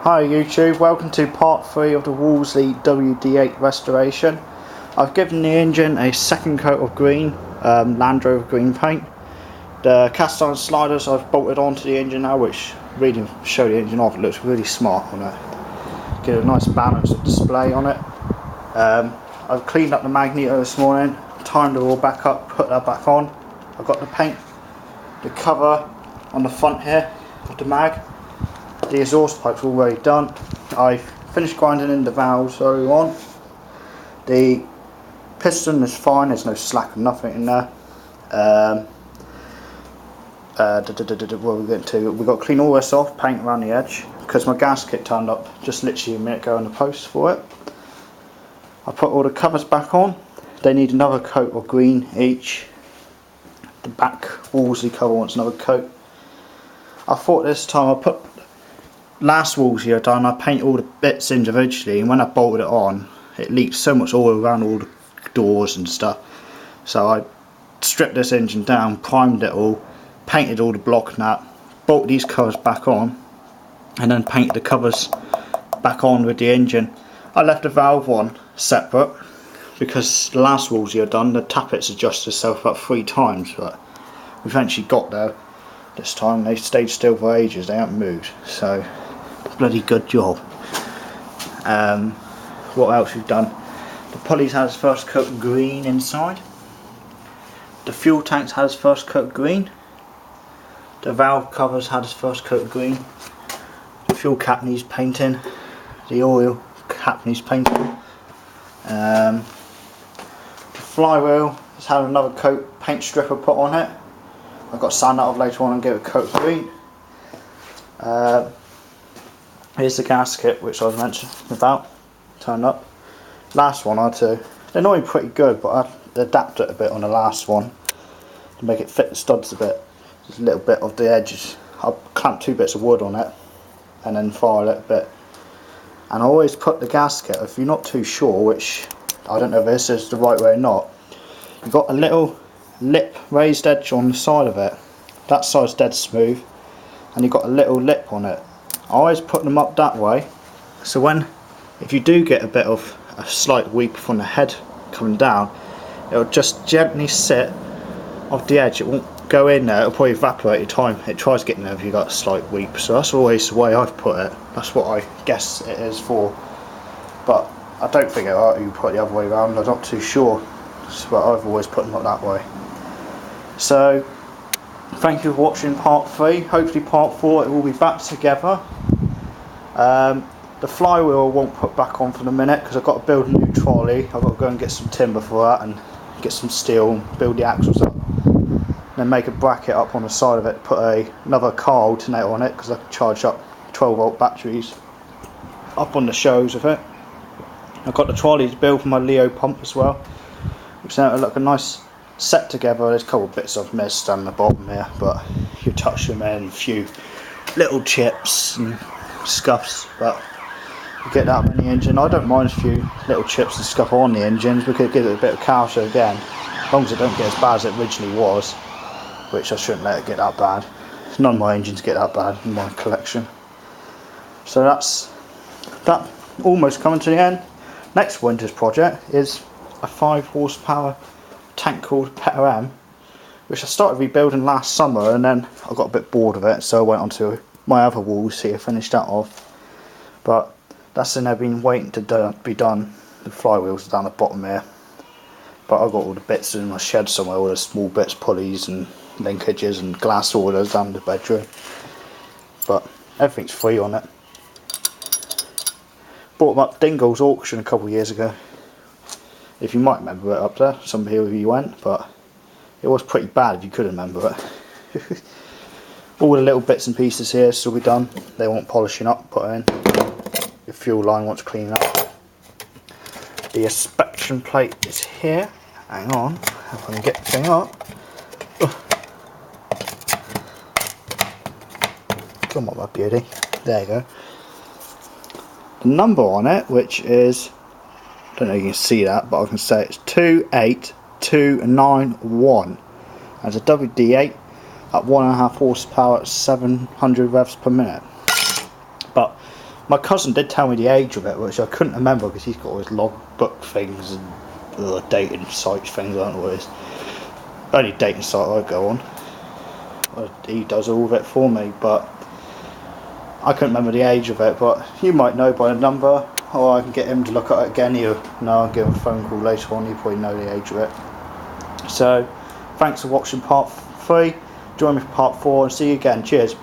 Hi YouTube, welcome to part 3 of the Wolseley WD8 Restoration. I've given the engine a second coat of green, Land Rover green paint. The cast iron sliders I've bolted onto the engine now, which really show the engine off. It looks really smart on it. Get a nice balance of display on it. I've cleaned up the magneto this morning, timed it all back up, put that back on. I've got the paint, the cover on the front here of the mag. The exhaust pipe's already done. I've finished grinding in the valves earlier on. The piston is fine, there's no slack or nothing in there. What are we getting to? We've got to clean all this off, paint around the edge, because my gasket turned up just literally a minute ago in the post for it. I put all the covers back on. They need another coat of green each. The back Wolseley cover wants another coat. I thought this time I put last Wolseley I've done, I painted all the bits individually, and when I bolted it on, it leaked so much oil around all the doors and stuff. So I stripped this engine down, primed it all, painted all the block nut, bolted these covers back on, and then painted the covers back on with the engine. I left the valve on separate because the last Wolseley I've done, the tappets adjusted itself about 3 times, but we eventually got there. This time they stayed still for ages, they haven't moved, so bloody good job. What else we've done? The pulleys had its first coat of green inside. The fuel tanks had its first coat of green. The valve covers had its first coat of green. The fuel cap needs painting. The oil cap needs painting. The flywheel has had another coat, paint stripper put on it. I've got to sand that off later on and give it a coat of green. Here's the gasket, which I was mentioning about, turned up. Last one I had to, they're normally pretty good, but I had to adapt it a bit on the last one to make it fit the studs a bit. Just a little bit of the edges. I clamped 2 bits of wood on it and then file it a bit. And I always put the gasket, if you're not too sure, which I don't know if this is the right way or not, you've got a little lip raised edge on the side of it. That side's dead smooth, and you've got a little lip on it. I always put them up that way, so if you do get a bit of a slight weep from the head coming down, it'll just gently sit off the edge. It won't go in there, it'll probably evaporate in time. It tries getting there if you've got a slight weep, so that's always the way I've put it. That's what I guess it is for, but I don't think you put it the other way around, I'm not too sure, but I've always put them up that way. So thank you for watching part 3. Hopefully part 4 it will be back together. The flywheel I won't put back on for the minute because I've got to build a new trolley. I've got to go and get some timber for that and get some steel and build the axles up. Then make a bracket up on the side of it, put another car alternator on it because I can charge up 12-volt batteries up on the shows of it. I've got the trolley to build for my Leo pump as well, which now look a nice set together. There's a couple of bits I've missed down the bottom here, but you touch them in, a few little chips and scuffs, but you get that in the engine. I don't mind a few little chips and scuff on the engines because it gives it a bit of character again, as long as it don't get as bad as it originally was, which I shouldn't let it get that bad. None of my engines get that bad in my collection. So that's that, almost coming to the end. Next winter's project is a 5 horsepower tank called Peter M, which I started rebuilding last summer, and then I got a bit bored of it, so I went on to my other Wolseley, finished that off. But that's in there, been waiting to be done. The flywheels are down the bottom here, but I've got all the bits in my shed somewhere, all the small bits, pulleys and linkages and glass orders down in the bedroom, but everything's free on it. Bought them up Dingle's auction a couple of years ago, if you might remember it up there. Some of you went, but it was pretty bad if you could remember it. All the little bits and pieces here still be done. They want polishing up, put in. The fuel line wants cleaning up. The inspection plate is here. Hang on, if I can get the thing up. Come on, my beauty. There you go. The number on it, which is, I don't know if you can see that, but I can say it's 28291. That's a WD8 at 1.5 horsepower at 700 revs per minute. But My cousin did tell me the age of it, which I couldn't remember because he's got all his logbook things and dating sites things. I don't know what it is. Only dating site I go on. He does all of it for me, but I couldn't remember the age of it. But you might know by the number, or I can get him to look at it again. He'll know. I'll give him a phone call later on. He'll probably know the age of it. So, thanks for watching part 3. Join me for part 4 and see you again. Cheers. Bye.